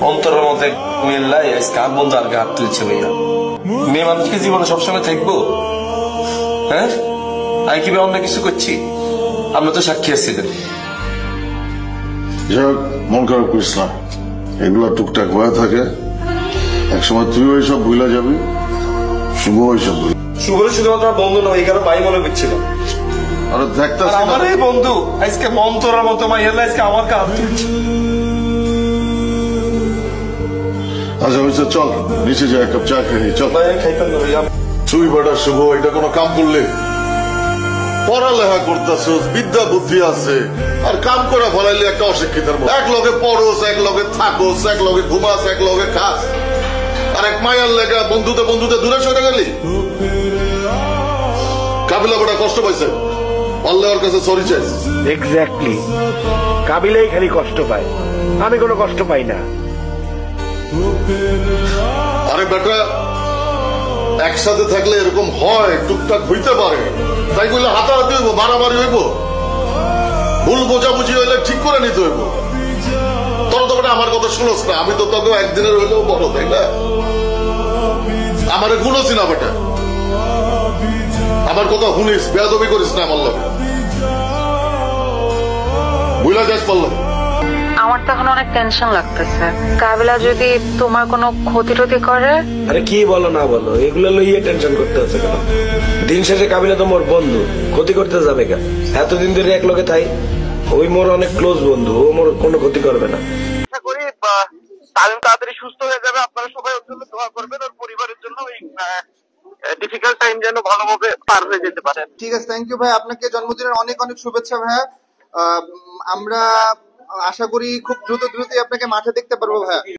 অন্তরের মধ্যে মিল্লাই কার বন্ধু আর হাত তুলছে ভাইয়া। মেয়ে মানুষকে জীবনে সবসময় থাকবো? হ্যাঁ, আমি কি অন্য কিছু করছি? আমরা তো সাক্ষী আসছিলেন। মন খারাপ করিস না, এগুলা টুকটাক হয়ে থাকে, একসময় তুইও এইসব ভুলে যাবি, শুভ ওইসব ভুল। শুভ শুধুমাত্র বন্ধু নয়, এই কারো ভাই মনে করছিল। আরে দেখতাছি আমার এই বন্ধু আজকে মন্তরের মতো মাইয়ালা আজকে আমার হাত তুলছে। আচ্ছা হয়েছে, চল নিচে যাই, এক কাপ চা খেয়ে চল। খাইতাম না ভাইয়া। তুই বেটা শুভ, এটা কোনো কাম করলে? পড়ালেখা করতেছস, বিদ্যা বুদ্ধি আছে, আর কাম করে ফলাইলে একটা অশিক্ষিতের মতো। এক লগে পড়োস, এক লগে থাকোস, এক লগে ঘুমাস, এক লগে খাস, আর এক মায়ার লেগা বন্ধুতে বন্ধুতে দূরে সরে গেলি। কাবিলা বড় কষ্ট পাইছে, আল্লাহর কাছে সরি চাইছ। এক্স্যাক্টলি, কাবিলাই খালি কষ্ট পায়, আমি কোনো কষ্ট পাই না। আরে বেটা, একসাথে থাকলে এরকম হয়, টুকটাক হইতে পারে, তাই বললে হাতাহাতি হইব, মারামারি হইব, ভুল বোঝাবুঝি হইলে ঠিক করে নিতে হইব। তোর তো বেটা আমার কথা শুনোস না, আমি তো তোকে একদিনের হইলেও বড়, তাই না? আমার গুণছি না বেটা, আমার কথা শুনিস, বেয়াদবি করিস না আমার লগে, বুঝলা যাস পারলাম। আমার তো এখন অনেক টেনশন লাগতেছে, কাবিলা যদি তোমার কোনো ক্ষতি টতি করে। আরে কি বলো না বলো, এগুলো লইয়ে টেনশন করতে হচ্ছে কেন? দিন শেষে কাবিলা তো মোর বন্ধু, ক্ষতি করতে যাবে কেন? এতদিন ধরে এক লগে থাই, ওই মোর অনেক ক্লোজ বন্ধু, ও মোর কোনো ক্ষতি করবে না। আশা করি তালিম তাড়াতাড়ি সুস্থ হয়ে যাবে। আপনারা সবাই ওর জন্য দোয়া করবেন, ওর পরিবারের জন্য এই ডিফিকাল্ট টাইম যেন ভালোভাবে পার হয়ে যেতে পারে। ঠিক আছে, থ্যাংক ইউ ভাই, আপনাকে জন্মদিনের অনেক অনেক শুভেচ্ছা ভাইয়া। আমরা আশা করি খুব দ্রুতই আপনাকে মাঠে দেখতে পারবো ভাইয়া।